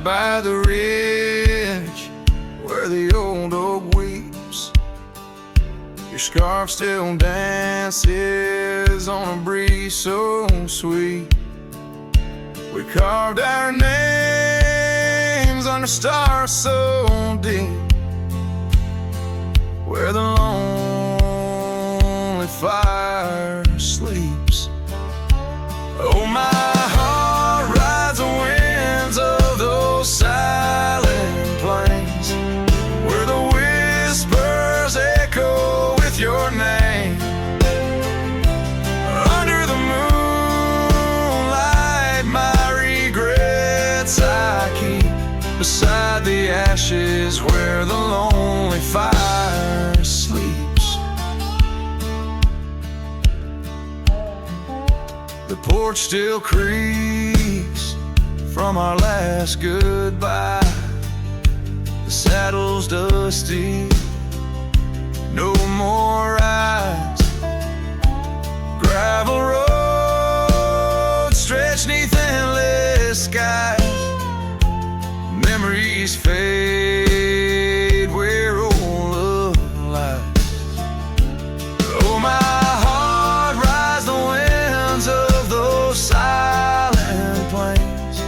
out by the ridge where the old oak weeps. Your scarf still dances on a breeze so sweet. We carved our names under stars so deep, where the lonely fire sleeps. Oh, my heart rides the winds of those silent plains, where the whispers echo with your name. Under the moonlight, my regrets I keep beside the ashes where the lonely fire sleeps. The porch still creaks from our last goodbye. The saddle's dusty, no more rides. Gravel roads stretch neath endless skies. Memories fade where old love lies. Oh, my heart rides the winds of those silent plains,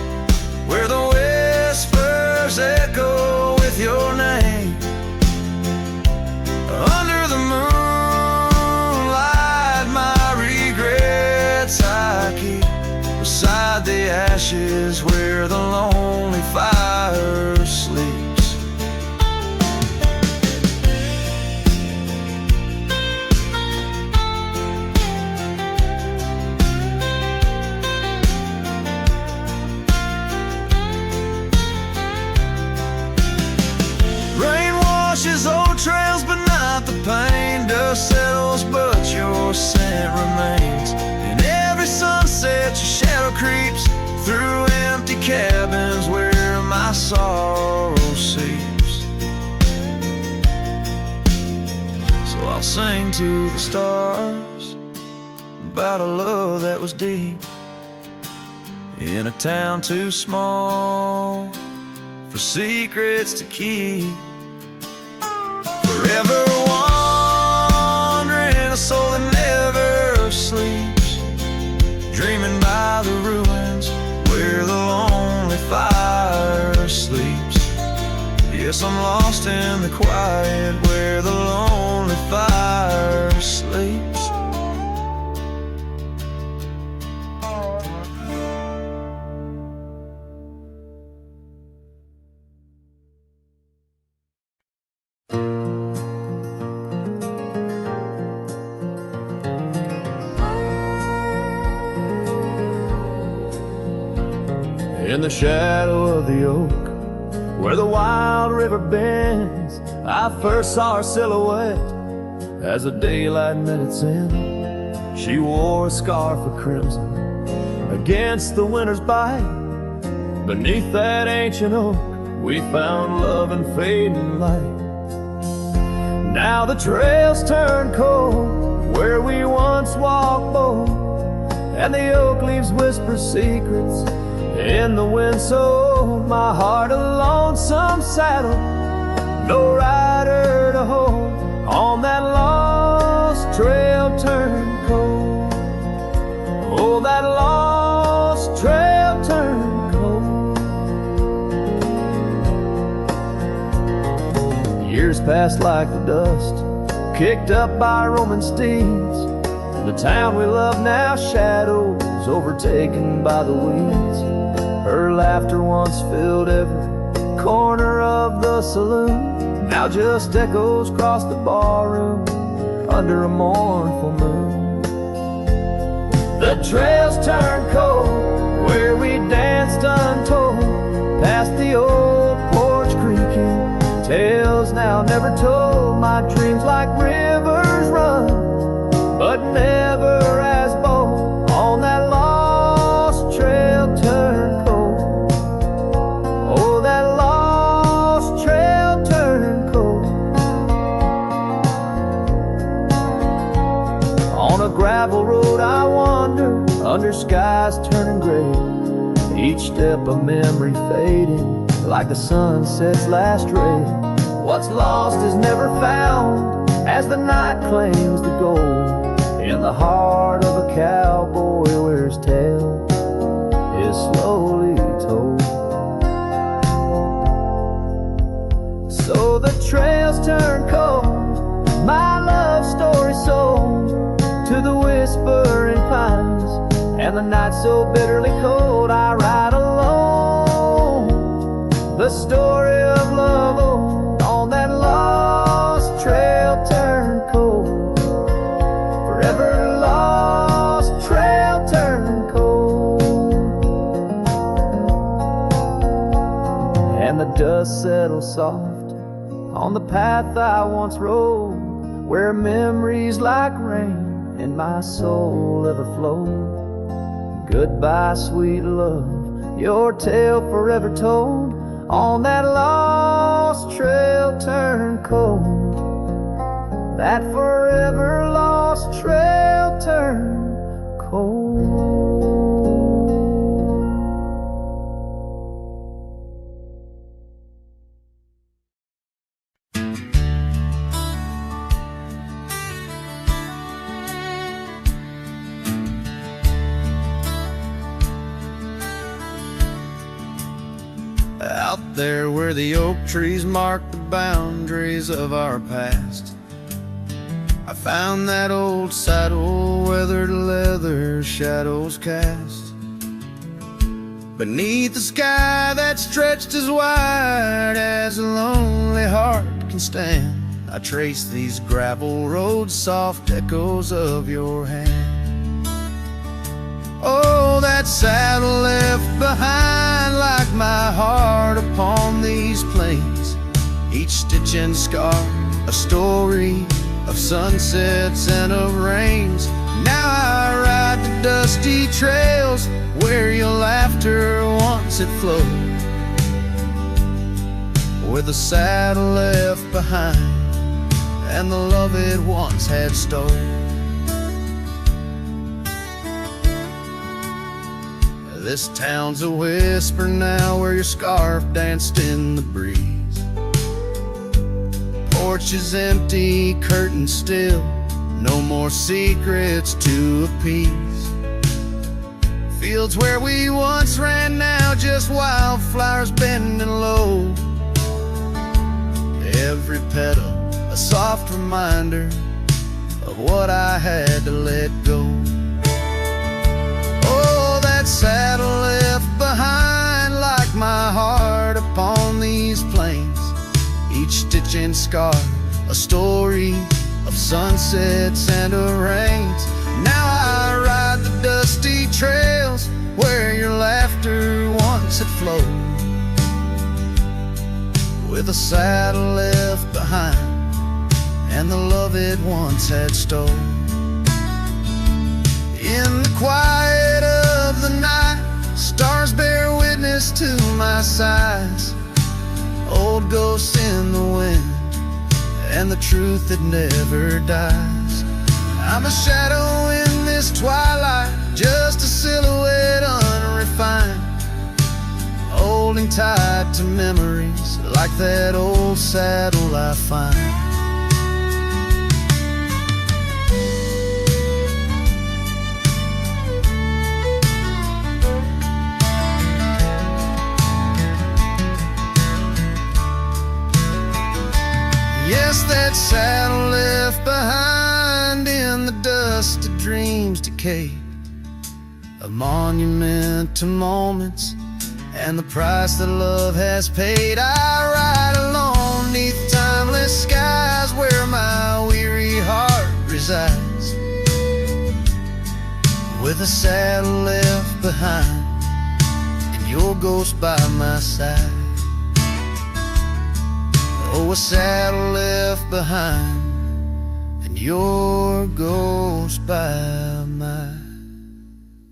where the whispers echo with your name. Under the moonlight, my regrets I keep beside the ashes where the lonely fire sleeps. Rain washes old trails, but not the pain. Dust settles, but your scent remains. In every sunset, your shadow creeps through empty cabins where my sorrow seeps. So I'll sing to the stars about a love that was deep, in a town too small for secrets to keep. Forever wandering, a soul that never sleeps, dreaming by the ruins where the lonely fire sleeps. Yes, I'm lost in the quiet where the lonely fire sleeps. In the shadow of the oak, where the wild river bends, I first saw her silhouette as the daylight met its end. She wore a scarf of crimson against the winter's bite. Beneath that ancient oak, we found love and fading light. Now the trails turn cold where we once walked bold, and the oak leaves whisper secrets in the wind, so my heart a lonesome saddle, no rider to hold. On that lost trail turned cold. Oh, that lost trail turned cold. Years passed like the dust kicked up by Roman steeds. The town we love now shadows overtaken by the weeds. Her laughter once filled every corner of the saloon, now just echoes across the barroom under a mournful moon. The trails turn cold where we danced untold, past the old porch creaking, tales now never told. My dreams like rivers run, but never as bold. On that lost trail turn cold. Oh, that lost trail turn cold. On a gravel road I wander, under skies turning gray, each step a memory fading, like the sunset's last ray. What's lost is never found as the night claims the gold. In the heart of a cowboy where his tale is slowly told. So the trails turn cold, my love story sold to the whispering pines, and the night so bitterly cold I ride alone. The story of love on that lost trail turned cold, forever lost trail turned cold. And the dust settles soft on the path I once rode, where memories like rain in my soul ever flowed. Goodbye, sweet love, your tale forever told on that lost trail turned cold. That forever lost trail turned cold. Out there where the oak trees mark the boundaries of our past, I found that old saddle, weathered leather, shadows cast. Beneath the sky that stretched as wide as a lonely heart can stand, I trace these gravel roads, soft echoes of your hand. Oh, that saddle left behind like my heart upon these plains, each stitch and scar a story of sunsets and of rains. Now I ride the dusty trails where your laughter once had flowed, with the saddle left behind and the love it once had stole. This town's a whisper now where your scarf danced in the breeze. Porch is empty, curtains still, no more secrets to appease. Fields where we once ran now just wildflowers bending low. Every petal a soft reminder of what I had to let go. Saddle left behind like my heart upon these plains, each stitch and scar a story of sunsets and of rains. Now I ride the dusty trails where your laughter once had flowed, with a saddle left behind and the love it once had stole. In the quiet of the night, stars bear witness to my sighs, old ghosts in the wind and the truth that never dies. I'm a shadow in this twilight, just a silhouette unrefined, holding tight to memories like that old saddle I find. Yes, that saddle left behind in the dust of dreams decayed, a monument to moments and the price that love has paid. I ride alone neath timeless skies where my weary heart resides, with a saddle left behind and your ghost by my side. Oh, a saddle left behind and your ghost by my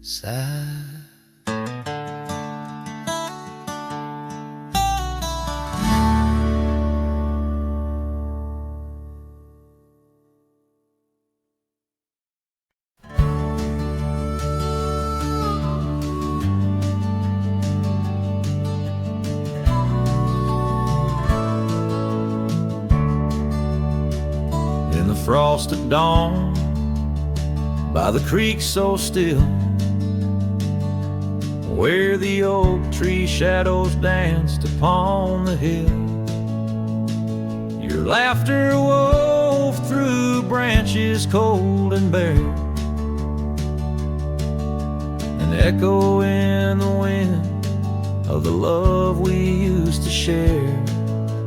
side. crossed at dawn by the creek so still, where the oak tree shadows danced upon the hill. Your laughter wove through branches cold and bare, an echo in the wind of the love we used to share.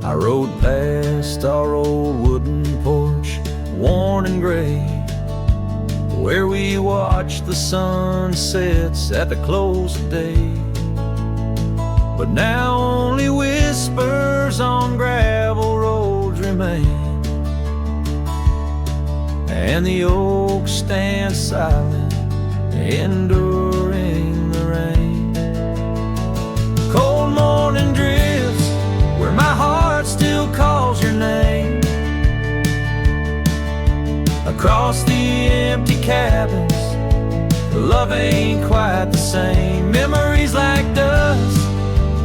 I rode past our old wooden porch, worn and gray, where we watched the sunsets at the close of day. But now only whispers on gravel roads remain, and the oak stands silent, enduring the rain. Cold morning drifts where my heart still calls your name, across the empty cabins, love ain't quite the same. Memories like dust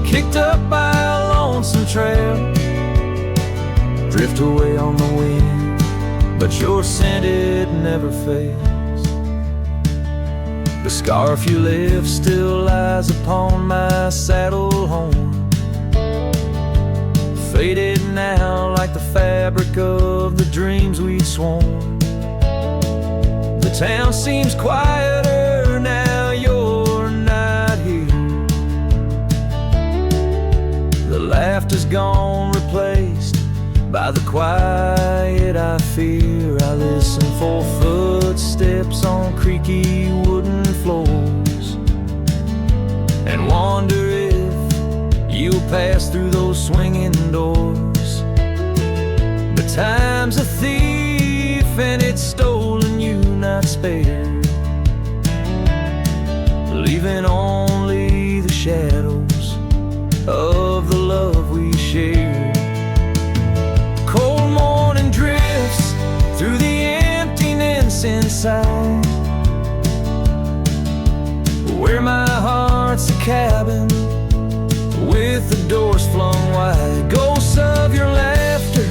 kicked up by a lonesome trail, drift away on the wind, but your scent, it never fails. The scarf you left still lies upon my saddle horn, faded now like the fabric of the dreams we'd sworn. The town seems quieter now you're not here. The laughter's gone, replaced by the quiet I fear. I listen for footsteps on creaky wooden floors, and wonder if you'll pass through those swinging doors. But time's a thief and it's stolen you not spared, leaving only the shadows of the love we shared. Cold morning drifts through the emptiness inside, where my heart's a cabin with the doors flung wide. Ghosts of your laughter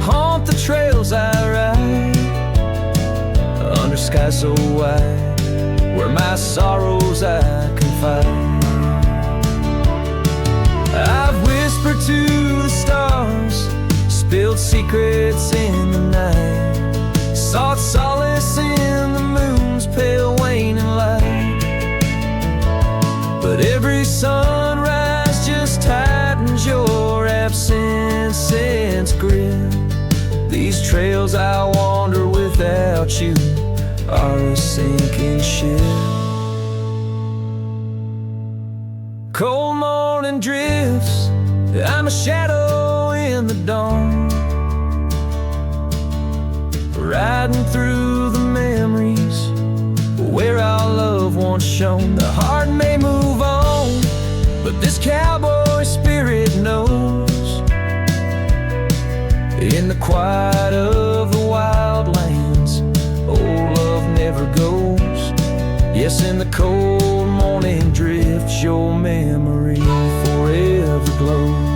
haunt the trails I ride, under skies so wide, where my sorrows I confide. I've whispered to the stars, spilled secrets in the night, sought solace in the moon's pale waning light. But every sunrise just tightens your absence's grip. These trails I wander without you are a sinking ship. Cold morning drifts, I'm a shadow in the dawn, riding through the memories where our love once shone. The heart may move on, but this cowboy spirit knows, in the quiet of the wild lands, old love never goes. Yes, in the cold morning drifts, your memory forever glows.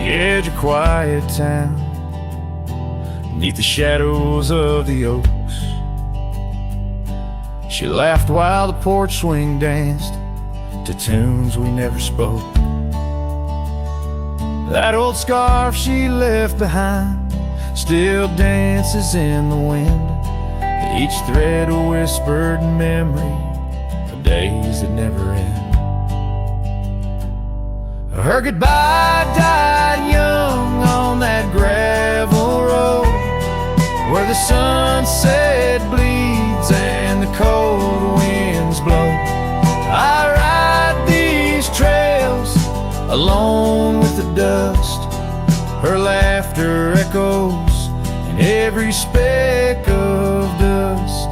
Edge of quiet town, neath the shadows of the oaks, she laughed while the porch swing danced to tunes we never spoke. That old scarf she left behind still dances in the wind, each thread a whispered memory of days that never end. Her goodbye died young on that gravel road, where the sunset bleeds and the cold winds blow. I ride these trails alone with the dust, her laughter echoes in every speck of dust.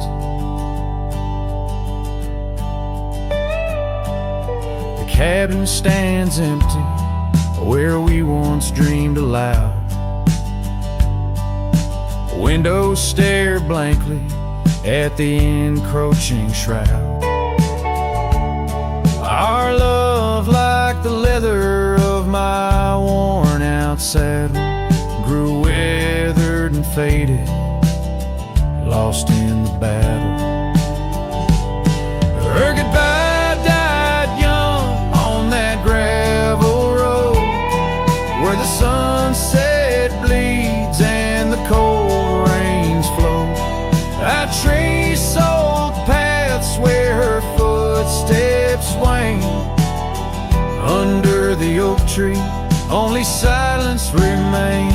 cabin stands empty where we once dreamed aloud. Windows stare blankly at the encroaching shroud. Our love, like the leather of my worn out saddle, grew withered and faded, lost in the battle. Her goodbye died young on that gravel road where the sunset bleeds and the cold rains flow. I trace old paths where her footsteps swing. Under the oak tree, only silence remains.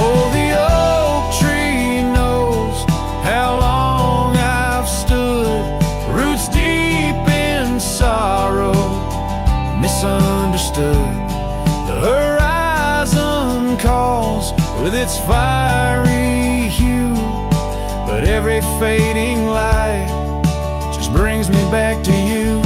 Oh, the oak tree knows how long I've stood, roots deep in sorrow, misunderstood. The horizon calls with its fiery hue, but every fading light just brings me back to you.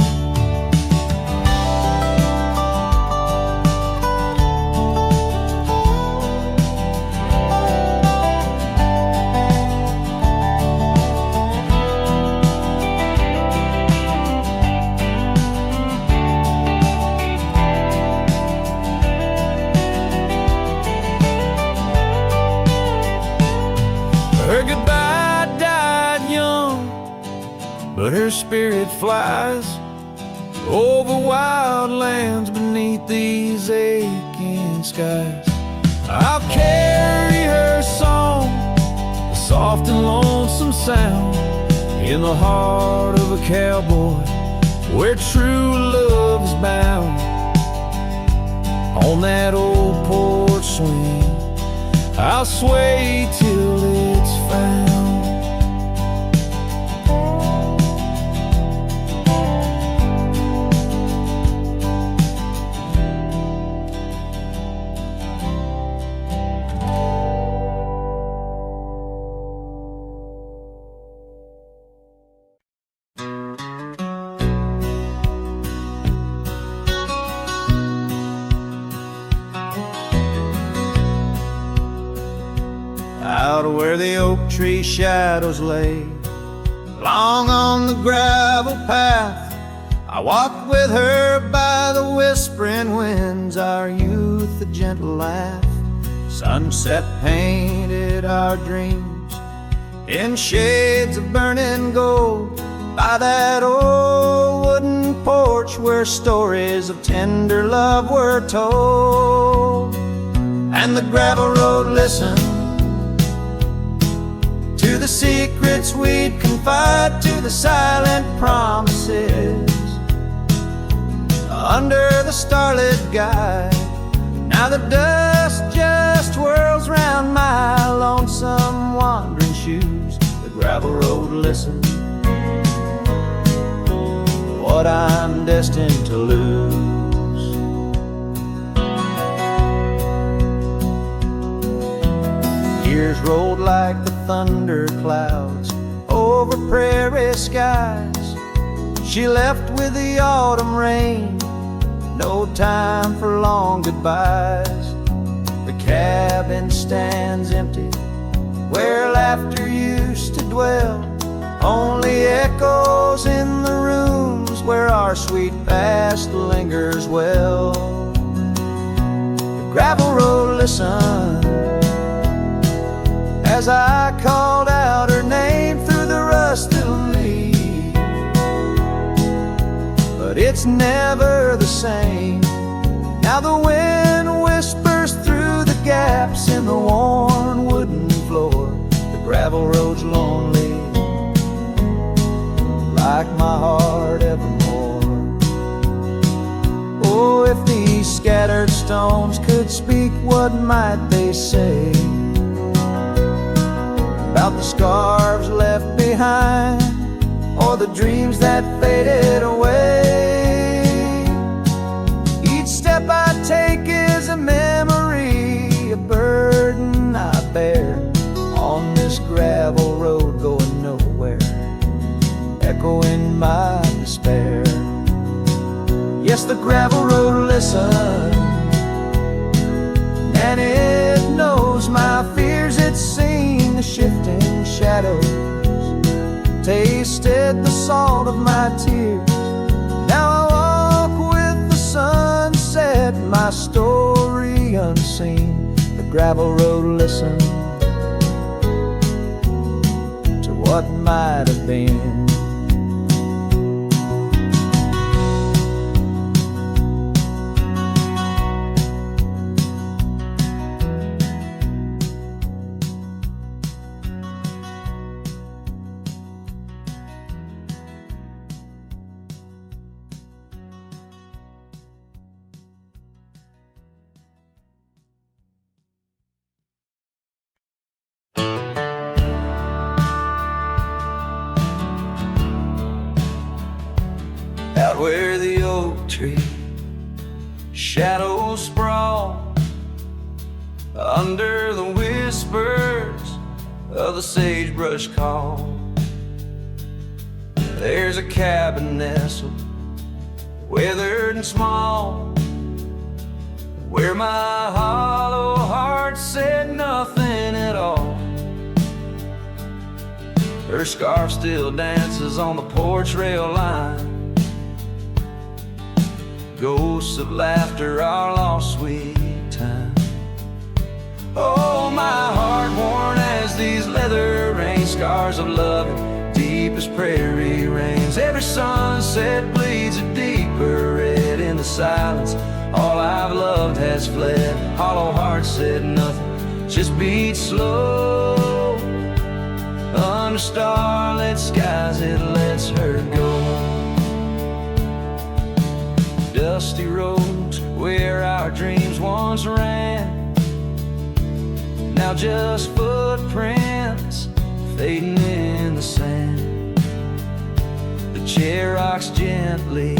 Her goodbye died young, but her spirit flies over wild lands beneath these aching skies. I'll carry her song, a soft and lonesome sound, in the heart of a cowboy where true love is bound. On that old porch swing, I'll sway till it's found. Out where the oak tree shadows lay, long on the gravel path, I walked with her by the whispering winds, our youth a gentle laugh. Sunset painted our dreams in shades of burning gold, by that old wooden porch where stories of tender love were told. And the gravel road listened to the secrets we'd confide, to the silent promises under the starlit guide. Now the dust just whirls round my lonesome wandering shoes. The gravel road listens what I'm destined to lose. Years rolled like the thunder clouds over prairie skies. She left with the autumn rain, no time for long goodbyes. The cabin stands empty where laughter used to dwell, only echoes in the rooms where our sweet past lingers well. The gravel road listened as I called out her name through the rusted leaves, but it's never the same. Now the wind whispers through the gaps in the worn wooden floor. The gravel road's lonely, like my heart evermore. Oh, if these scattered stones could speak, what might they say about the scarves left behind, or the dreams that faded away? Each step I take is a memory, a burden I bear on this gravel road going nowhere, echoing my despair. Yes, the gravel road listens, and it knows my fears. It's seen the shifting shadows, tasted the salt of my tears. Now I walk with the sunset, my story unseen. The gravel road listens to what might have been. Out where the oak tree shadows sprawl, under the whispers of the sagebrush call, there's a cabin nestled, weathered and small, where my hollow heart said nothing at all. Her scarf still dances on the porch rail line, ghosts of laughter, our lost sweet time. Oh, my heart worn as these leather rain scars of loving, deep as prairie rains. Every sunset bleeds a deeper red in the silence. All I've loved has fled. Hollow heart said nothing, just beat slow. Under starlit skies it lets her go. Dusty roads where our dreams once ran, now just footprints fading in the sand. The chair rocks gently,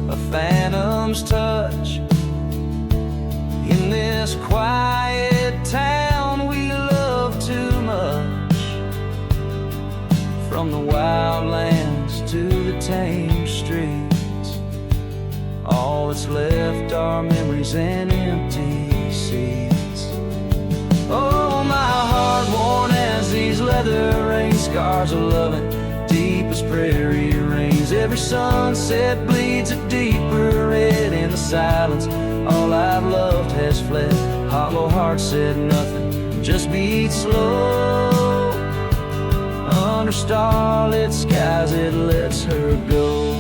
a phantom's touch. In this quiet town we love too much, from the wildlands to the tame streets. All that's left are memories and empty seats. Oh, my heart worn as these leather rain scars of loving, deep as prairie rains. Every sunset bleeds a deeper red in the silence. All I've loved has fled. Hollow heart said nothing, just beat slow. Under starlit skies it lets her go.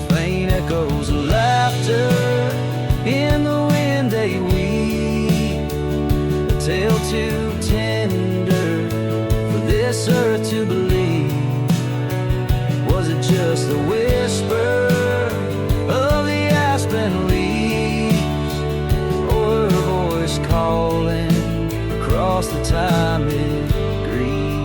Faint echoes of laughter in the wind they weave, a tale too tender for this earth to believe. Was it just the whisper of the aspen leaves, or her voice calling across the time-it grief?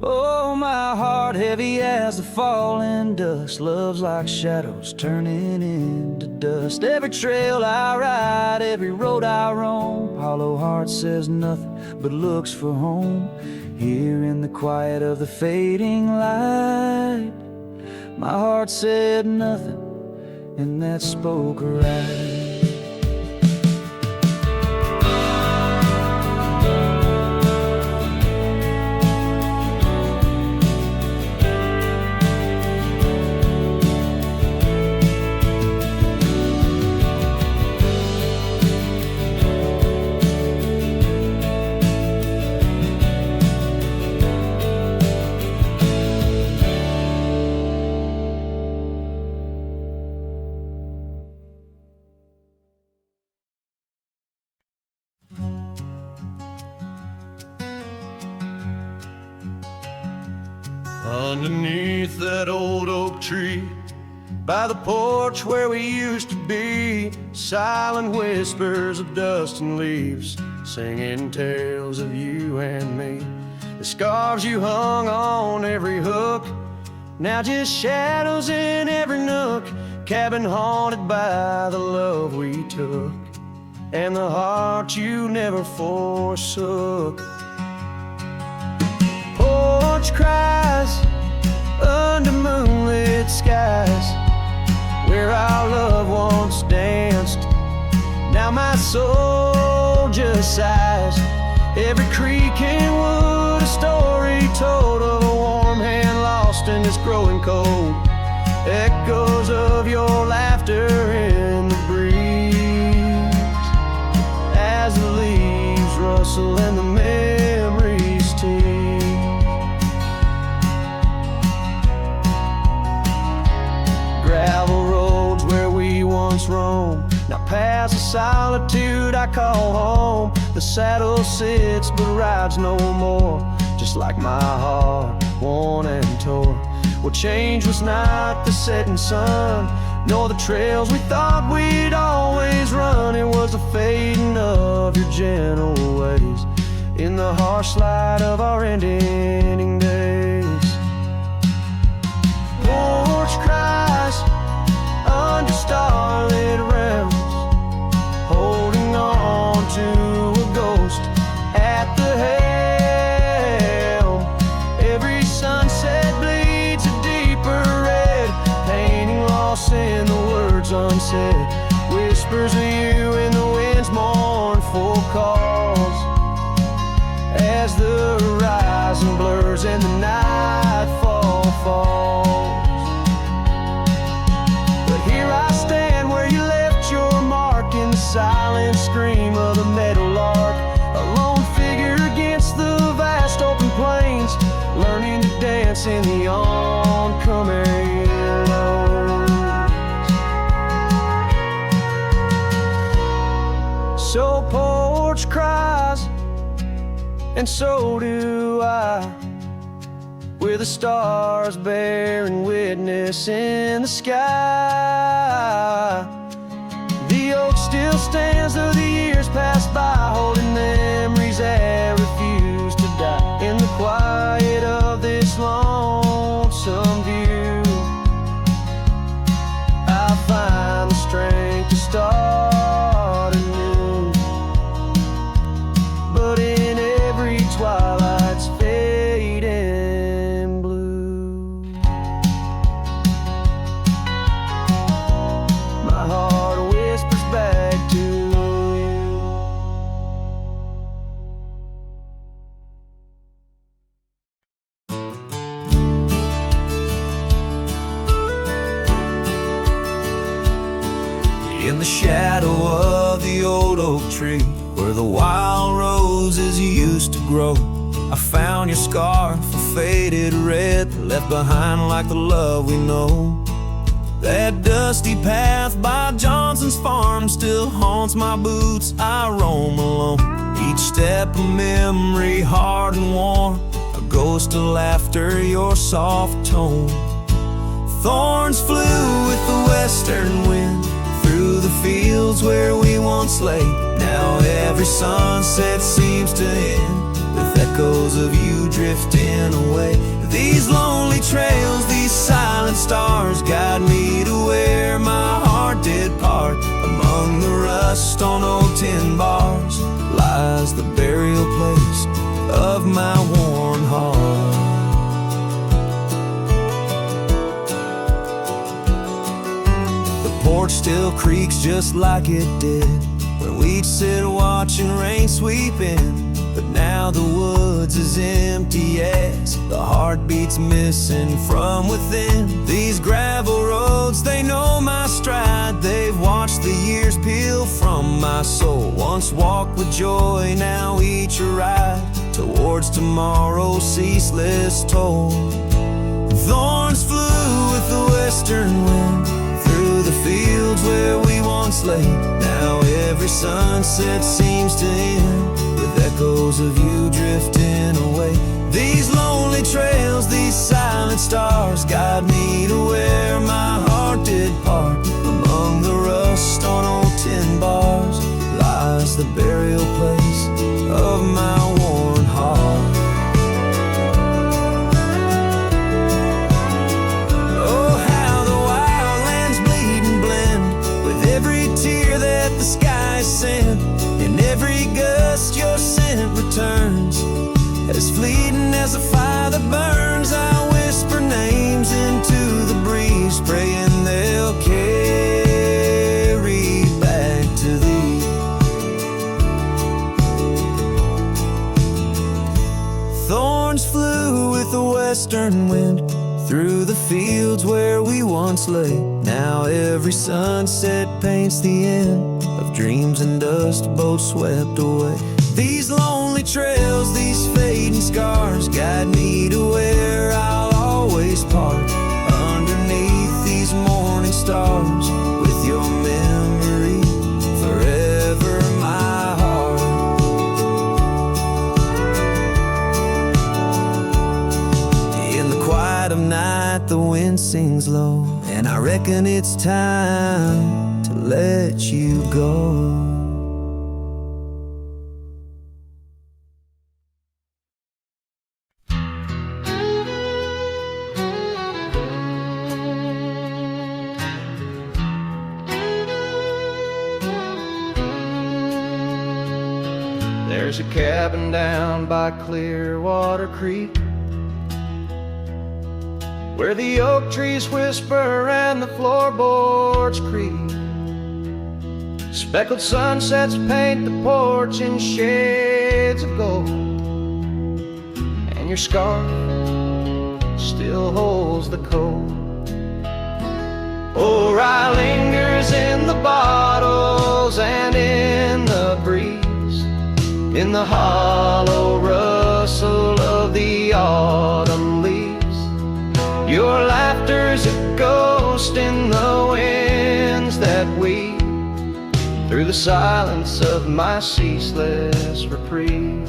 Oh, my heart heavy as the falling dust, love's like shadows turning into dust. Every trail I ride, every road I roam, hollow heart says nothing but looks for home. Here in the quiet of the fading light, my heart said nothing, and that spoke right. Underneath that old oak tree, by the porch where we used to be, silent whispers of dust and leaves, singing tales of you and me. The scarves you hung on every hook, now just shadows in every nook. Cabin haunted by the love we took, and the heart you never forsook. Porch cries skies where our love once danced. Now my soul just sighs. Every creek and wood, a story told of a warm hand lost in this growing cold. Echoes of your laughter in the breeze as the leaves rustle and the memories tease. Gravel roads where we once roamed, now past the solitude I call home. The saddle sits but rides no more, just like my heart, worn and torn. What changed was not the setting sun, nor the trails we thought we'd always run. It was the fading of your gentle ways in the harsh light of our ending days. Porch cries under starlit realms, holding on to a ghost at the helm. Every sunset bleeds a deeper red, painting loss in the words unsaid. Whispers of you in the wind's mournful calls as the horizon blurs and the nightfall falls. But here I stand where you left your mark, in the silent scream of the meadowlark, a lone figure against the vast open plains, learning to dance in the oncoming lows. So porch cries, and so do I, with the stars bearing witness in the sky. The oak still stands though the years pass by, holding memories that refuse to die. In the quiet of this lonesome view, I find the strength to start anew. But in every twilight's fading blue, my heart whispers back to you. In the shadow of the old oak tree, where the wild roses used to grow, I found your scarf, a faded red, left behind like the love we know. That dusty path by Johnson's farm still haunts my boots, I roam alone. Each step a memory, hard and warm, a ghost of laughter, your soft tone. Thorns flew with the western wind through the fields where we once lay. Now every sunset seems to end with echoes of you drifting away. These lonely trails, these silent stars, guide me to where my heart did part. Among the rust on old tin bars lies the burial place of my worn heart. The porch still creaks just like it did when we'd sit watching rain sweep in. But now the woods is empty as the heartbeat's missing from within. These gravel roads, they know my stride. They've watched the years peel from my soul. Once walked with joy, now each a ride towards tomorrow's ceaseless toll. Thorns flew with the western wind through the fields where we once lay. Now every sunset seems to end with echoes of you drifting away. These lonely trails, these silent stars, guide me to where my heart did part. Among the rust on old tin bars lies the burial place of my worn heart. Oh, how the wildlands bleed and blend with every tear that the skies send. In every gust your scent returns, as fleeting as a fire that burns. I whisper names into the breeze horns flew with the western wind through the fields where we once lay. Now every sunset paints the end of dreams and dust both swept away. These lonely trails, these fading scars, guide me to where I'll always part. Underneath these morning stars, with your memory forever my heart. In the quiet of night, the wind sings low, and I reckon it's time to let you go. There's a cabin down by Clearwater Creek, where the oak trees whisper and the floorboards creak. Speckled sunsets paint the porch in shades of gold, and your scarf still holds the cold. Oh, rye lingers in the bottles and in the breeze, in the hollow rustle of the autumn leaves. Your laughter's a ghost in the winds that weave through the silence of my ceaseless reprieve.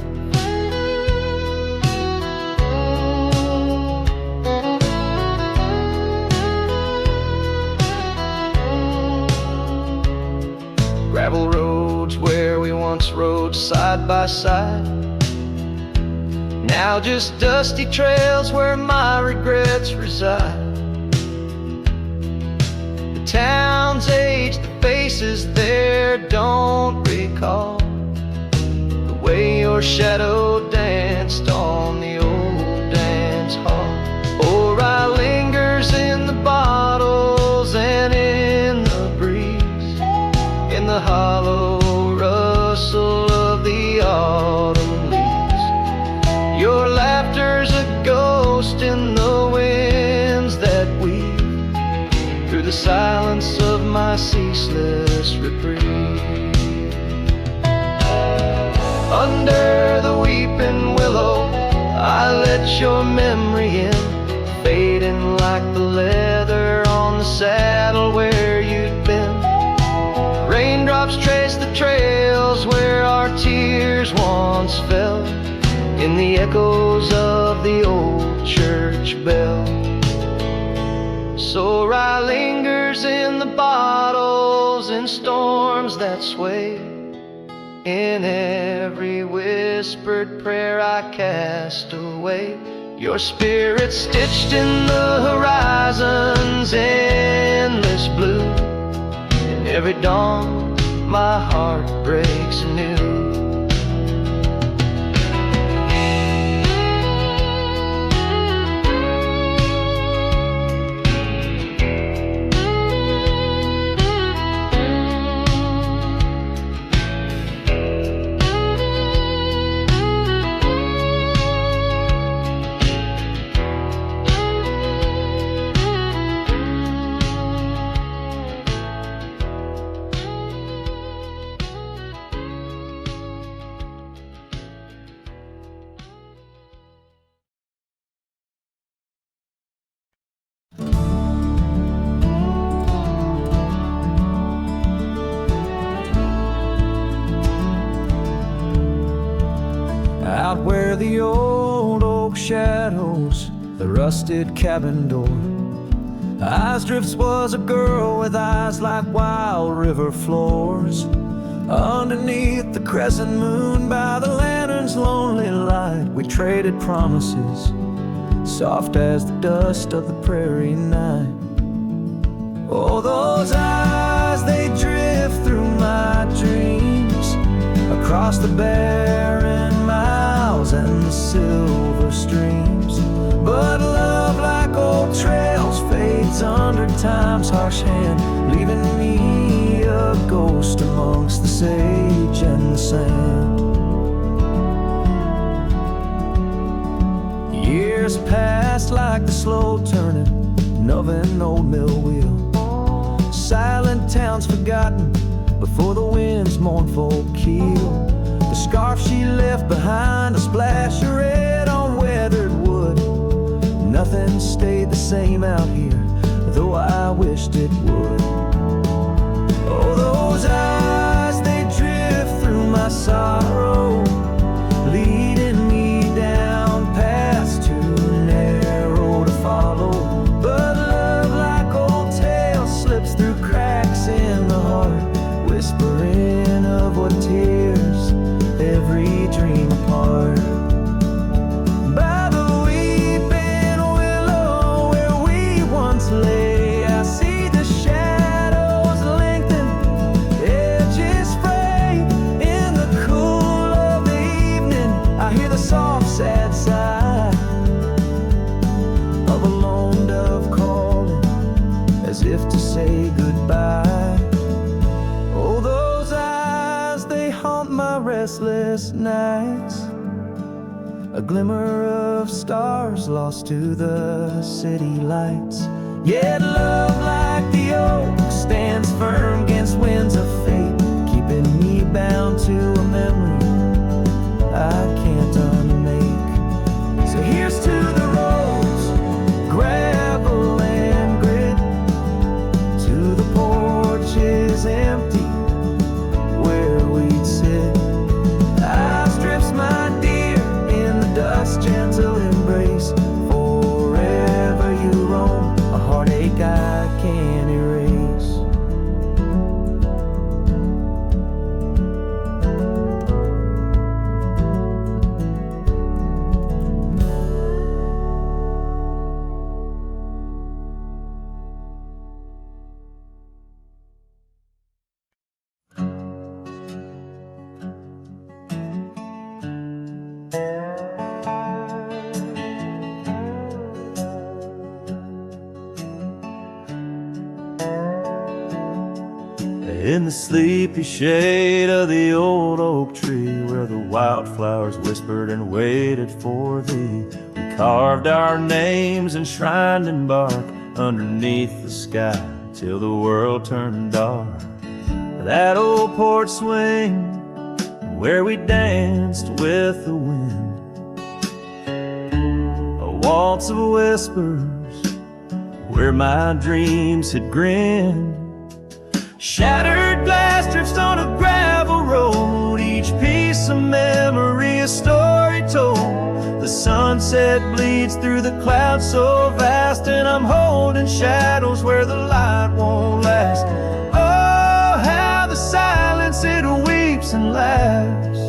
Gravel roads where we once rode side by side, now just dusty trails where my regrets reside. The town's aged, the faces there don't recall the way your shadow danced on the old dance hall. Oh, rye lingers in the bottles and in the breeze, in the hollow rustle of the autumn leaves. Your laughter's a ghost in the winds that weave through the silence of my ceaseless reprieve. Under the weeping willow, I let your memory in, fading like the leather on the saddle where you'd been. Raindrops trace the trails where our tears once fell, in the echoes of the old church bell. So rye lingers in the bottles, in storms that sway, in every whispered prayer I cast away. Your spirit stitched in the horizon's endless blue, in every dawn my heart breaks anew. Out where the old oak shadows the rusted cabin door, Eyes Drifts was a girl with eyes like wild river floors. Underneath the crescent moon, by the lantern's lonely light, we traded promises, soft as the dust of the prairie night. Oh, those eyes, they drift through my dreams, across the barren miles and the silver streams. But love, like old trails, fades under time's harsh hand, leaving me a ghost amongst the sage and the sand. years passed like the slow turning of an old mill wheel. Silent towns forgotten before the wind's mournful keel. The scarf she left behind, a splash of red on weathered wood. Nothing stayed the same out here, though I wished it would. Oh, those eyes, they drift through my sorrow, leading me down paths too narrow to follow. But love, like old tales, slips through cracks in the heart, whispering of what tears every dream apart. By the weeping willow where we once lay, I see the shadows lengthen, edges fray. In the cool of the evening, I hear the soft sad sigh of a lone dove calling, as if to say goodbye. Oh, those eyes, they haunt my restless nights, a glimmer of stars lost to the city lights. Yet love, like the oak, stands firm against winds of fate, keeping me bound to a memory I can't unmake. So here's to the roads, gravel and grit, to the porches empty where we'd sit. I strips my dear in the dust, gentle embrace. Forever you roam, a heartache I can't erase. In the sleepy shade of the old oak tree, where the wildflowers whispered and waited for thee, we carved our names enshrined in bark underneath the sky till the world turned dark. That old porch swing where we danced with the wind, a waltz of whispers where my dreams had grinned. Shattered glass drifts on a gravel road, each piece of memory a story told. The sunset bleeds through the clouds so vast, and I'm holding shadows where the light won't last. Oh, how the silence it weeps and laughs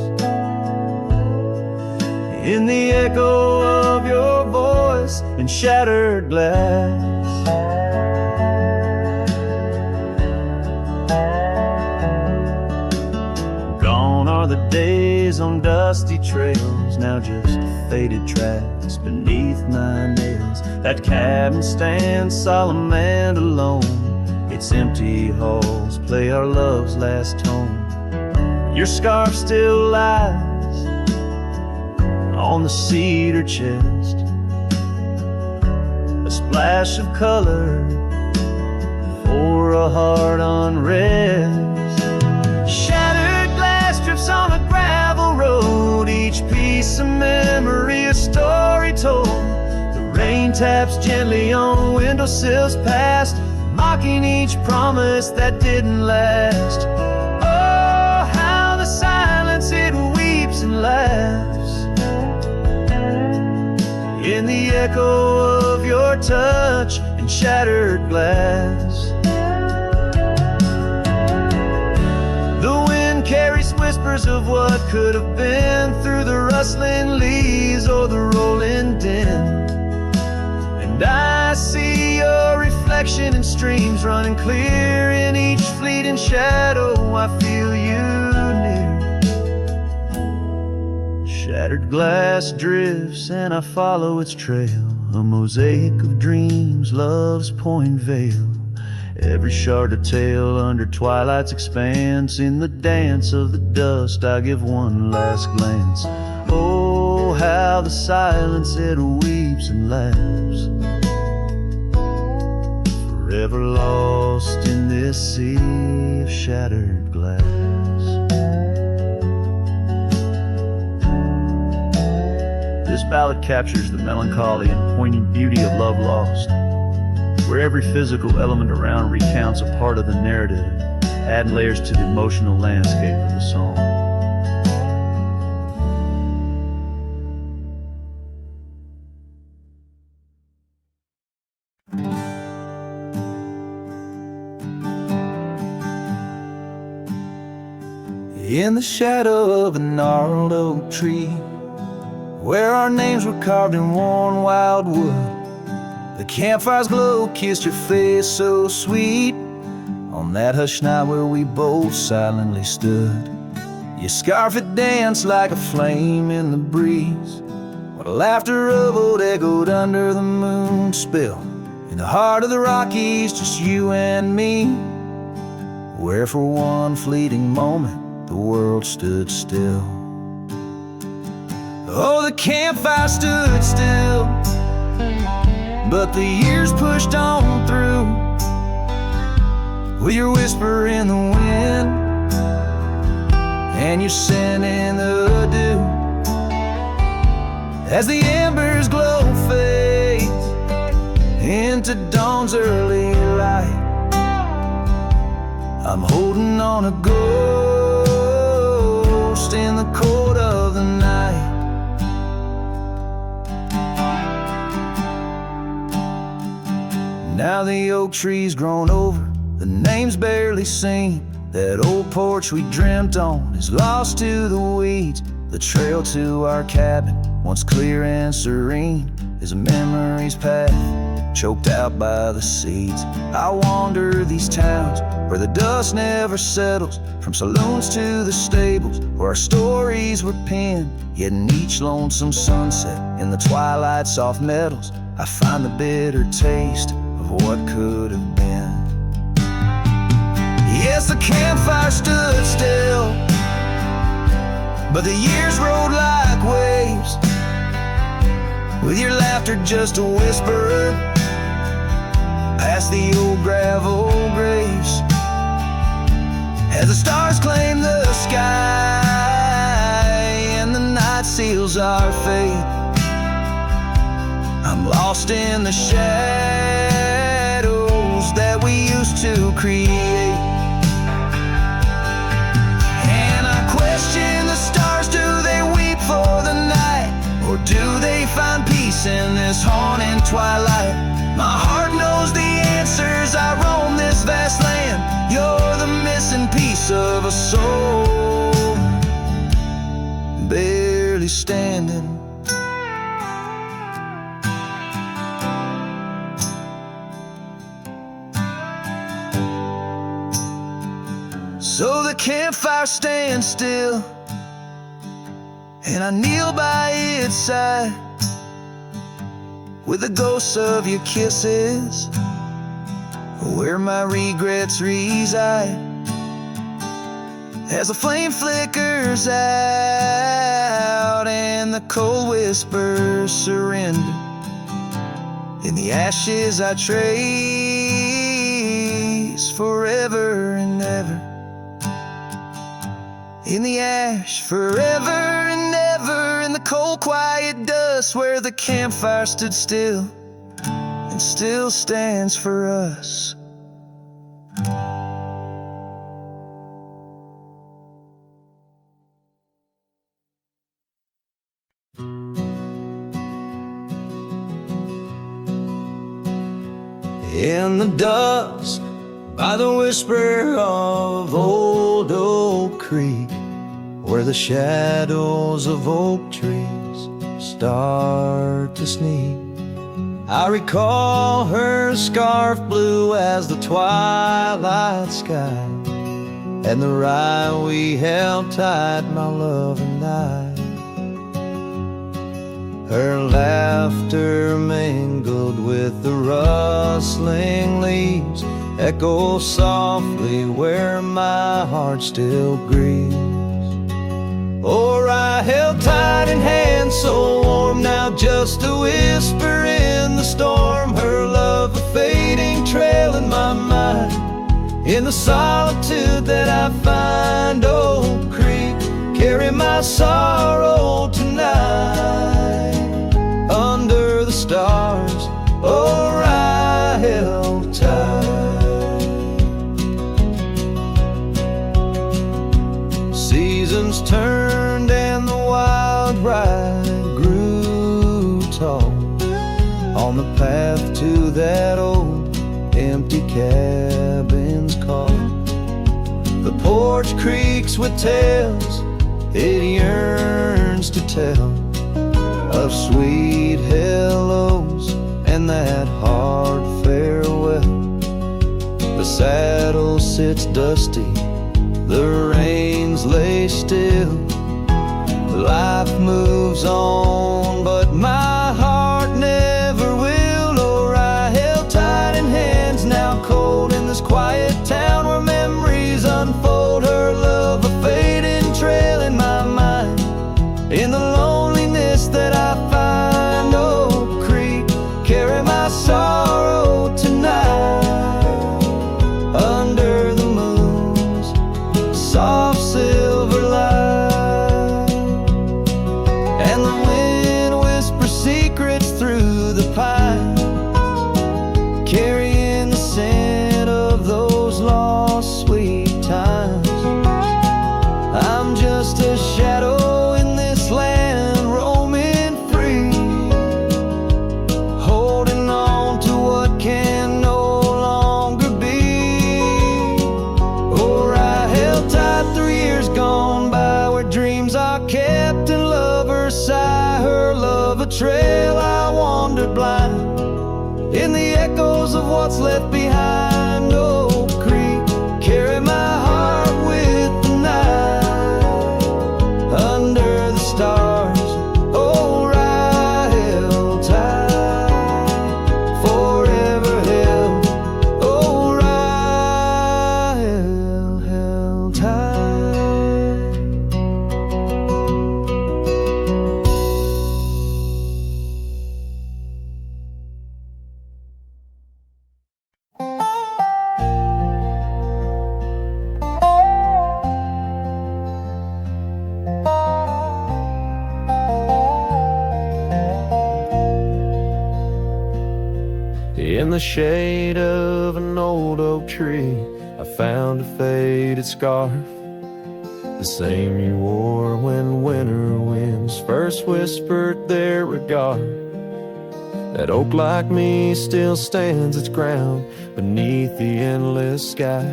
in the echo of your voice in shattered glass. Are the days on dusty trails, now just faded tracks beneath my nails. That cabin stands solemn and alone, its empty halls play our love's last tone. Your scarf still lies on the cedar chest, a splash of color for a heart unrest. On a gravel road, each piece of memory a story told. The rain taps gently on windowsills past, mocking each promise that didn't last. Oh, how the silence it weeps and laughs in the echo of your touch and shattered glass. Carries whispers of what could have been through the rustling leaves or the rolling din. And I see your reflection in streams running clear in each fleeting shadow. I feel you near. Shattered glass drifts and I follow its trail, a mosaic of dreams, love's point veil. Every shard of tale under twilight's expanse. In the dance of the dust I give one last glance. Oh, Oh, how the silence it weeps and laughs, forever lost in this sea of shattered glass. This ballad captures the melancholy and poignant beauty of love lost, where every physical element around recounts a part of the narrative, adding layers to the emotional landscape of the song. In the shadow of a gnarled oak tree, where our names were carved in worn wild wood, the campfire's glow kissed your face so sweet. On that hushed night where we both silently stood, your scarf had danced like a flame in the breeze, while laughter of old echoed under the moon spill. In the heart of the Rockies, just you and me, where for one fleeting moment the world stood still. Oh, the campfire stood still, but the years pushed on through, with your whisper in the wind and your scent in the dew. As the embers glow fades into dawn's early light, I'm holding on a ghost in the cold of the night. Now the oak tree's grown over, the name's barely seen. That old porch we dreamt on is lost to the weeds. The trail to our cabin, once clear and serene, is a memory's path choked out by the seeds. I wander these towns where the dust never settles, from saloons to the stables where our stories were penned. Yet in each lonesome sunset, in the twilight's soft metals, I find the bitter taste of what could have been. Yes, the campfire stood still, but the years rolled like waves, with your laughter just a whisper past the old gravel graves. As the stars claim the sky and the night seals our fate, I'm lost in the shadows that we used to create. And I question the stars, do they weep for the night, or do they find peace in this haunting twilight? My heart knows the answers, I roam this vast land. You're the missing piece of a soul, barely standing. So the campfire stands still, and I kneel by its side, with the ghosts of your kisses where my regrets reside. As the flame flickers out and the cold whispers surrender, in the ashes I trace forever and ever. In the ash forever and ever, in the cold quiet dust where the campfire stood still and still stands for us. In the dusk, by the whisper of old Oak Creek, where the shadows of oak trees start to sneak, I recall her scarf blue as the twilight sky, and the rye we held tight, my love and I. Her laughter mingled with the rustling leaves, echoes softly where my heart still grieves. or I held tight in hands so warm. Now just a whisper in the storm, her love a fading trail in my mind. In the solitude that I find, Old Creek, carry my sorrow tonight. Under the stars, or I held tight. Seasons turned and the wild ride grew tall on the path to that old empty cabin's call. The porch creaks with tales it yearns to tell, of sweet hellos and that hard farewell. The saddle sits dusty, the reins lay still. Life moves on, but my heart never will. Or I held tight in hands, now cold in this quiet town where memories unfold. Her love a fading trail in my mind. In the loneliness that I find, Oak Creek, carry my sorrow tonight. Under the moon's soft silver light, and the wind whispers secrets through the pines, carrying the scent of those lost sweet times. I'm just a shadow in this land, roaming free, holding on to what can no longer be. Or I held tight 3 years gone by, where dreams are kept and lovers sigh. Her love a trail I wandered blind, in the echoes of what's left behind. Oak Creek, carry my heart with the night. Under the stars, oh, I held tight, forever held, oh, I held tight. In the shade of an old oak tree, I found a faded scarf, the same you wore when winter winds first whispered their regard. That oak like me still stands its ground beneath the endless sky.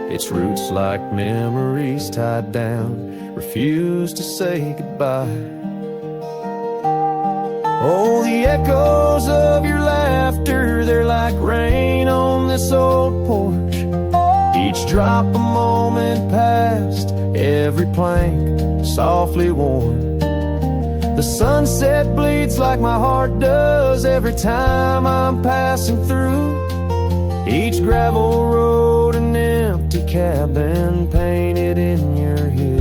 Its roots like memories tied down, refuse to say goodbye. Oh, the echoes of your laughter, they're like rain on this old porch. Each drop a moment past, every plank softly worn. The sunset bleeds like my heart does every time I'm passing through. Each gravel road an empty cabin painted in your hue.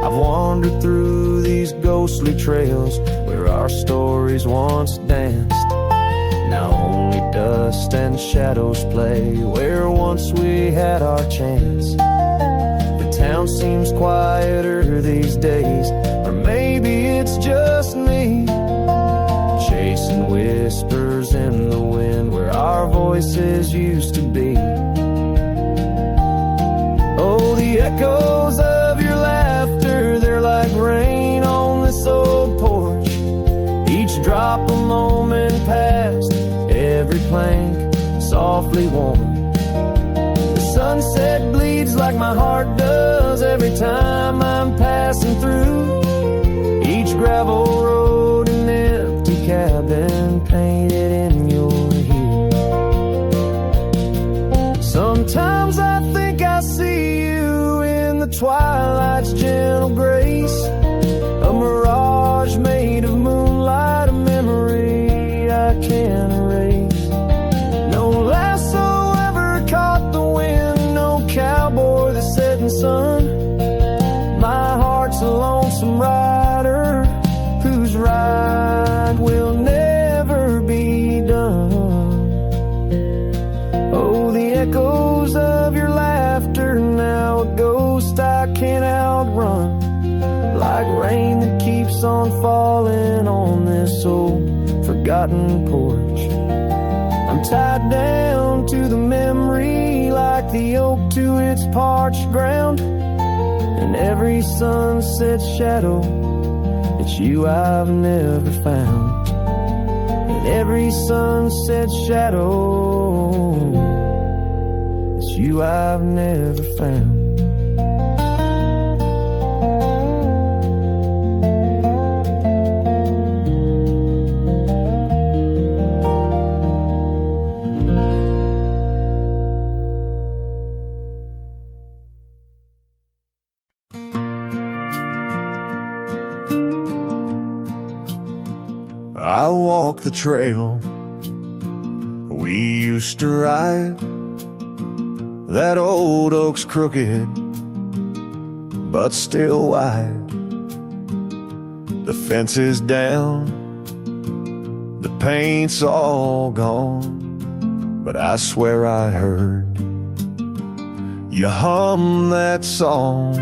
I've wandered through these ghostly trails where our stories once danced. Now only dust and shadows play where once we had our chance. The town seems quieter these days, or maybe it's just me, chasing whispers in the wind where our voices used to be. Oh, the echoes of your laughter, they're like rain on this old porch. Each drop a moment past, every plank softly worn. The sunset bleeds like my heart does every time I'm passing through. Each gravel road an empty cabin painted in your hue. Sometimes I think I see you in the twilight's gentle grace, a mirage made of moonlight, a memory I can't erase. No lasso ever caught the wind, no cowboy the setting sun down falling on this old forgotten porch. I'm tied down to the memory like the oak to its parched ground. And every sunset shadow, it's you I've never found. And every sunset shadow, it's you I've never found. I walk the trail we used to ride. That old oak's crooked, but still wide. The fence is down, the paint's all gone, but I swear I heard you hum that song.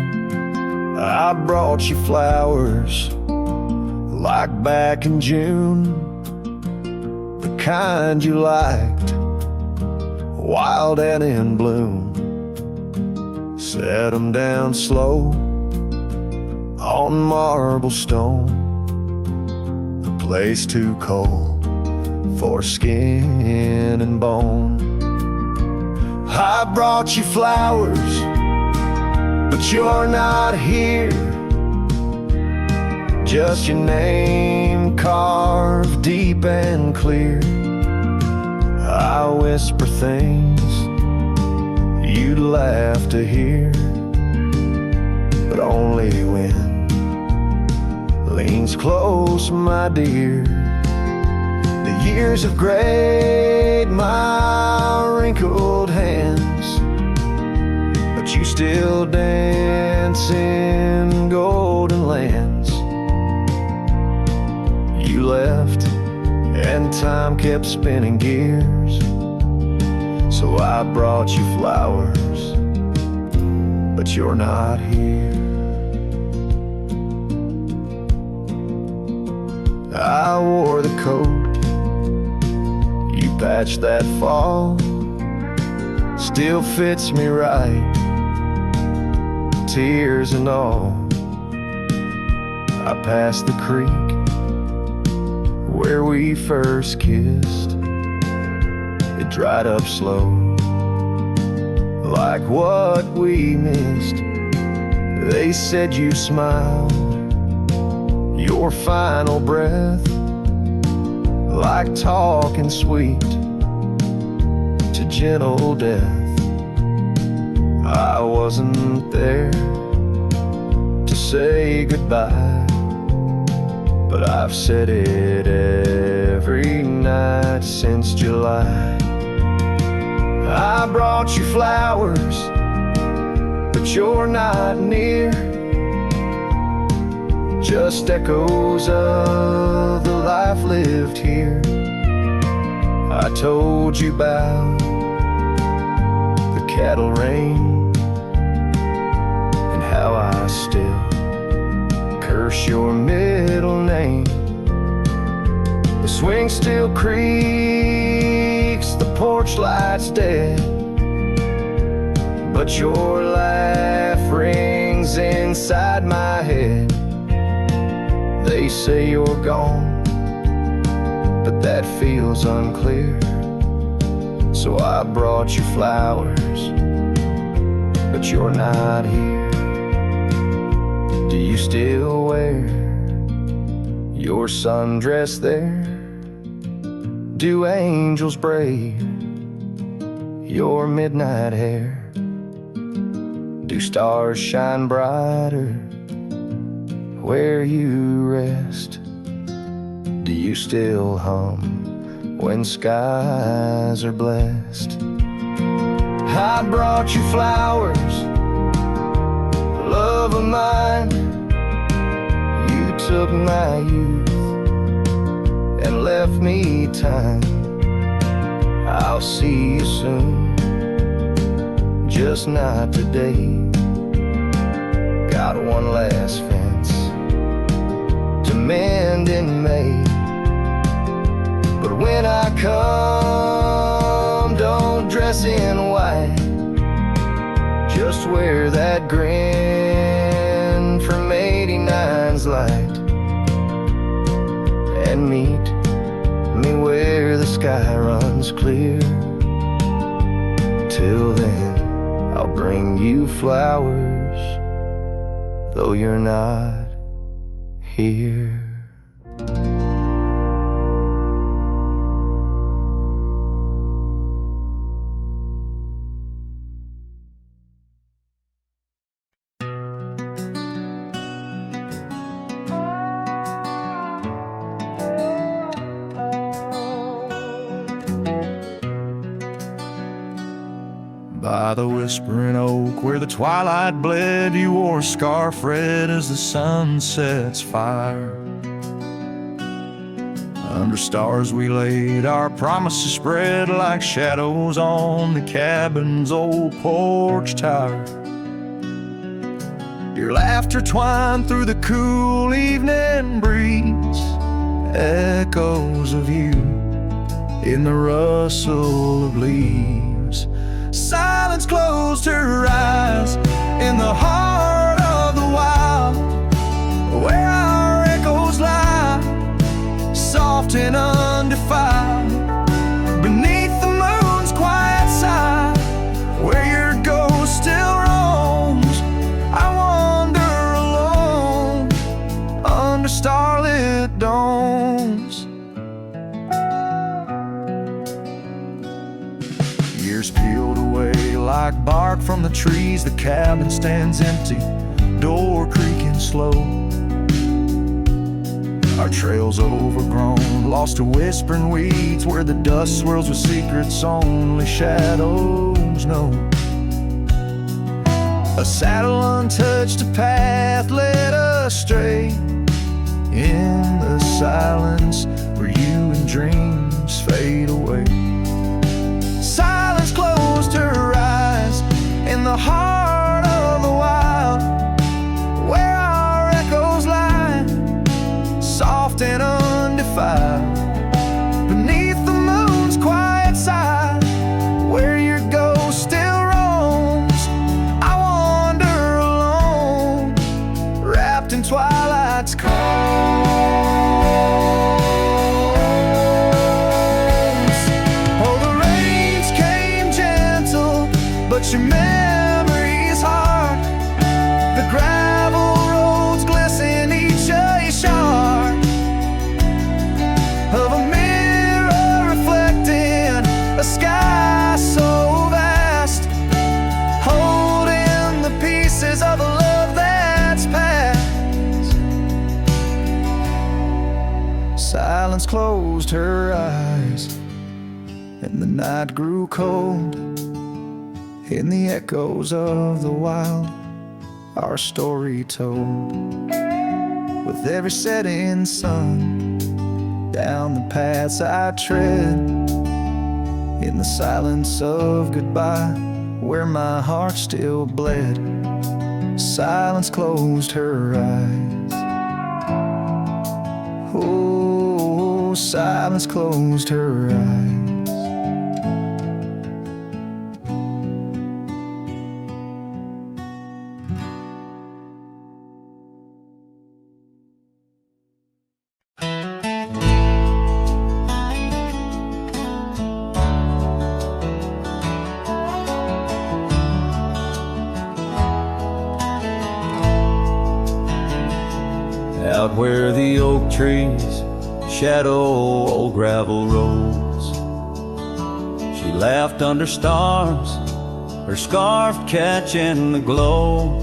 I brought you flowers like back in June, the kind you liked, wild and in bloom. Set 'em down slow on marble stone, a place too cold for skin and bone. I brought you flowers, but you're not here. Just your name carved deep and clear. I whisper things you'd laugh to hear, but only when leans close, my dear. The years have grayed my wrinkled hands, but you still dance in golden lands. You left and time kept spinning gears, so I brought you flowers, but you're not here. I wore the coat you patched that fall, still fits me right, tears and all. I passed the creek where we first kissed. It dried up slow, like what we missed. They said you smiled, your final breath, like talking sweet to gentle death. I wasn't there to say goodbye, but I've said it every night since July. I brought you flowers, but you're not near. Just echoes of the life lived here. I told you about the cattle rain and how I still curse your middle name. The swing still creaks, the porch light's dead, but your laugh rings inside my head. They say you're gone, but that feels unclear. So I brought you flowers, but you're not here. Do you still wear your sundress there? Do angels braid your midnight hair? Do stars shine brighter where you rest? Do you still hum when skies are blessed? I brought you flowers, love of mine. You took my youth and left me time. I'll see you soon, just not today. Got one last fence to mend. wind in May. But when I come, don't dress in white, just wear that grin from 89's light, and meet me where the sky runs clear. Till then, I'll bring you flowers, though you're not here. By the whispering oak where the twilight bled, you wore a scarf red as the sun sets fire. Under stars we laid our promises spread like shadows on the cabin's old porch tower. Your laughter twined through the cool evening breeze, echoes of you in the rustle of leaves. Silence closed her eyes in the heart of the wild, where our echoes lie, soft and undefiled, beneath the moon's quiet side, where your ghost still roams. I wander alone under starlit domes. Years peeled away like bark from the trees, the cabin stands empty, door creaking slow. Our trails overgrown, lost to whispering weeds, where the dust swirls with secrets only shadows know. A saddle untouched, a path led astray, in the silence where you and dreams fade away. Silence closed her eyes in the heart of the wild, where our echoes lie, soft and undefiled, beneath the moon's quiet side, where your ghost still roams. I wander alone, wrapped in twilight's calm. But your memory's hard. The gravel roads glisten, each a shard of a mirror reflecting a sky so vast, holding the pieces of a love that's past. Silence closed her eyes, and the night grew cold. In the echoes of the wild, our story told. With every setting sun, down the paths I tread, in the silence of goodbye, where my heart still bled. Silence closed her eyes. Oh, silence closed her eyes. Out where the oak trees shadow old gravel roads, she laughed under stars, her scarf catching the glow.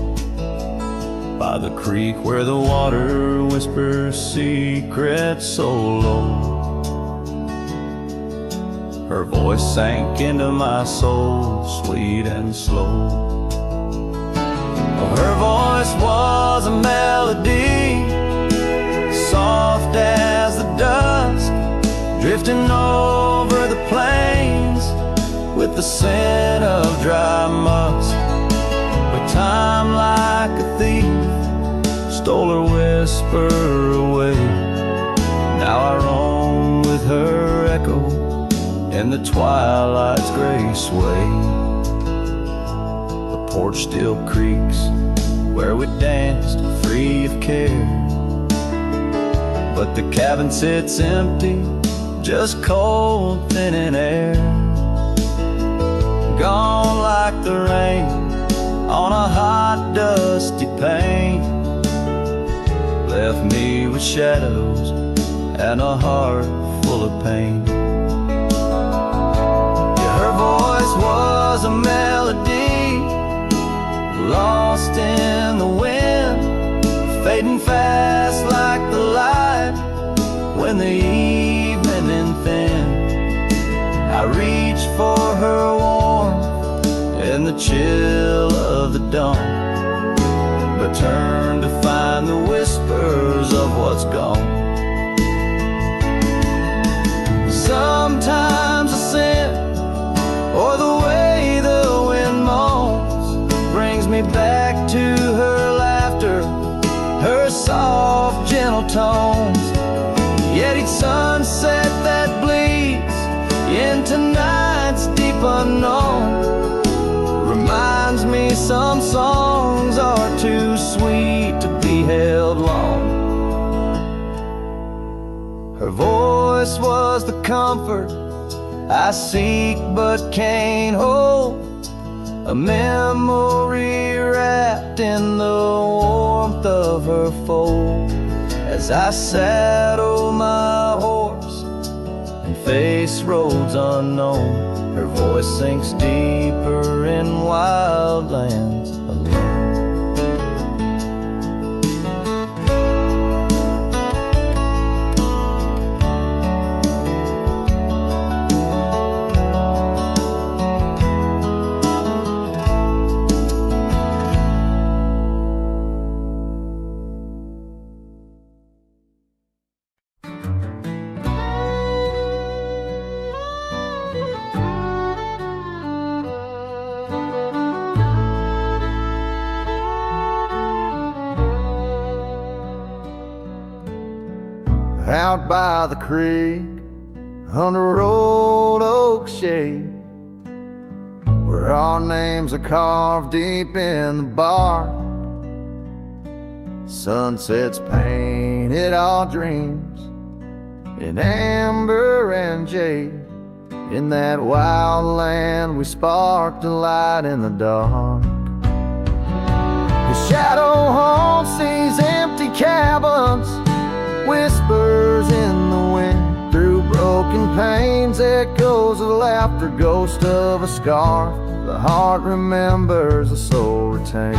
By the creek where the water whispers secrets so low, her voice sank into my soul, sweet and slow. Her voice was a melody, soft as the dusk, drifting over the plains with the scent of dry musk. But time, like a thief, stole her whisper away. in the twilight's gray sway. The porch still creaks where we danced free of care, but the cabin sits empty, just cold, thinning air. Gone like the rain on a hot, dusty pane, left me with shadows and a heart full of pain. Yeah, her voice was a melody, lost in the wind, fading fast like the light when the evening thin. I reached for her warmth in the chill of the dawn, but turned to find the whispers of what's gone. Sometimes a scent or the way the wind moans brings me back to her laughter, her soft, gentle tones. Yet each sunset that bleeds into night's deep unknown reminds me some songs are too sweet to be held long. Her voice was the comfort I seek but can't hold, a memory wrapped in the warmth of her fold. As I saddle my horse and face roads unknown, her voice sinks deeper in wild lands alone. Out by the creek, under old oak shade, where our names are carved deep in the bark. Sunsets painted our dreams in amber and jade. In that wild land we sparked a light in the dark. The shadow haunts these empty cabins, whispers in the wind, through broken panes, echoes of laughter, ghost of a scarf. The heart remembers, the soul retains.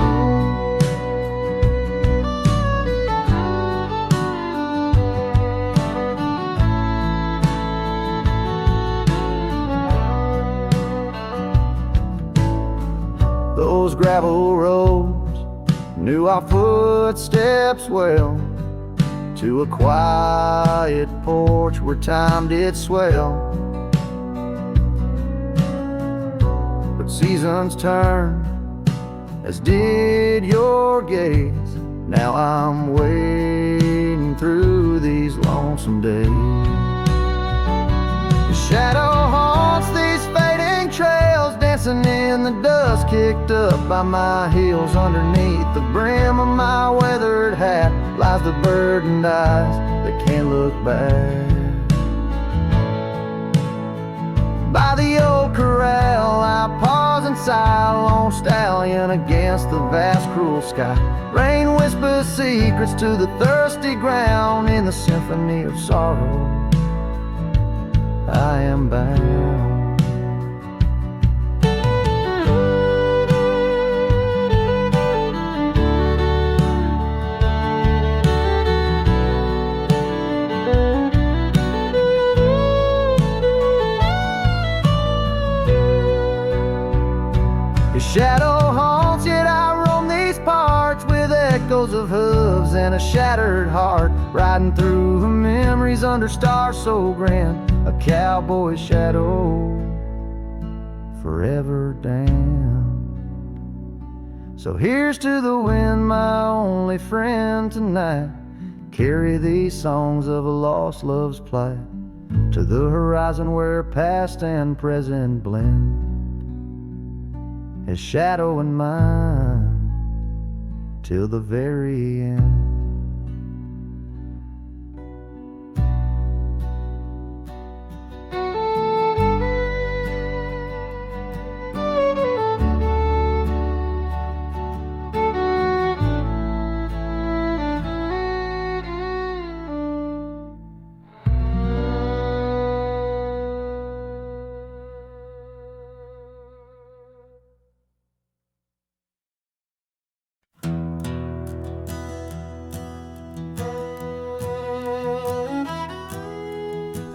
Those gravel roads knew our footsteps well, to a quiet porch where time did swell. But seasons turn, as did your gaze. Now I'm wading through these lonesome days. The shadow haunts these fading trails, dancing in the dust kicked up by my heels. Underneath the brim of my weathered hat lies the burdened eyes that can't look back. By the old corral I pause and sigh, a lone stallion against the vast cruel sky. Rain whispers secrets to the thirsty ground. In the symphony of sorrow I am bound. Shadow haunts, yet I roam these parts with echoes of hooves and a shattered heart, riding through the memories under stars so grand. A cowboy shadow forever damned. So here's to the wind, my only friend tonight. Carry these songs of a lost love's plight to the horizon where past and present blend, his shadow and mine till the very end.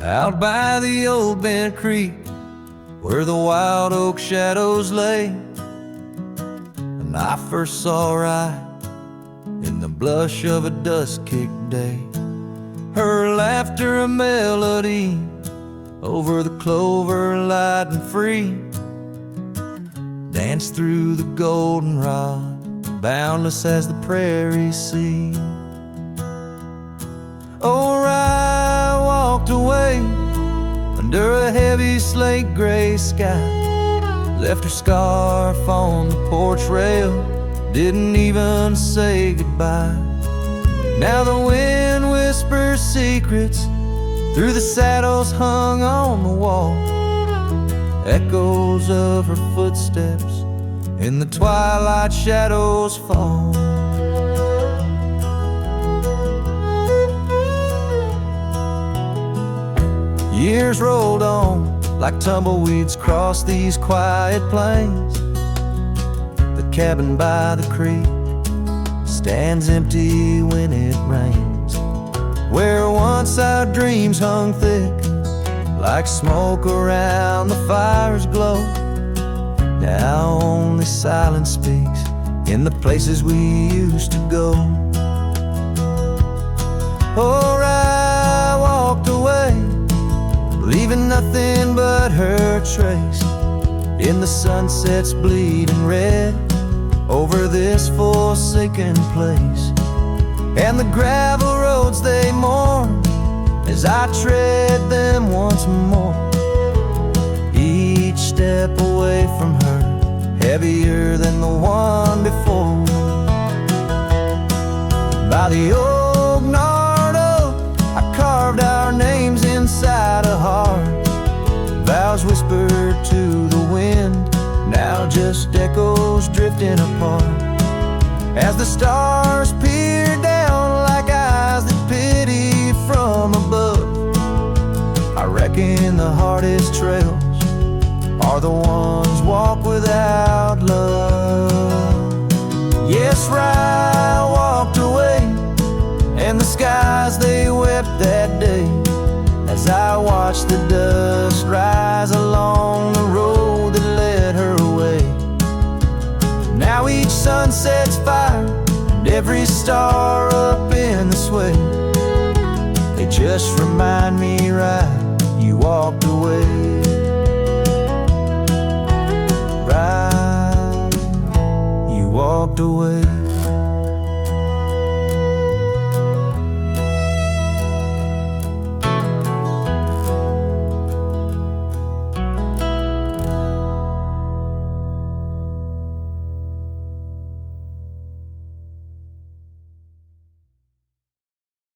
Out by the old bent creek, where the wild oak shadows lay, and I first saw right in the blush of a dusk-kicked day, her laughter a melody over the clover light and free, danced through the goldenrod, boundless as the prairie sea. Oh, I walked away under a heavy slate gray sky, left her scarf on the porch rail, didn't even say goodbye. Now the wind whispers secrets through the saddles hung on the wall, echoes of her footsteps in the twilight shadows fall. Years rolled on like tumbleweeds across these quiet plains. The cabin by the creek stands empty when it rains, where once our dreams hung thick like smoke around the fire's glow. Now only silence speaks in the places we used to go. Oh, I walked away, leaving nothing but her trace in the sunset's bleeding red over this forsaken place. And the gravel roads they mourn as I tread them once more, each step away from her heavier than the one before. By the old gnarled oak, I carved our names inside a heart, vows whispered to the wind, now just echoes drifting apart. As the stars peer down like eyes that pity from above, I reckon the hardest trails are the ones walked without love. Yes, Rye walked away, and the skies they wept that day, as I watched the dust rise along the road that led her away. Now each sun sets fire, and every star up in the sway, they just remind me, right, you walked away. Right, you walked away.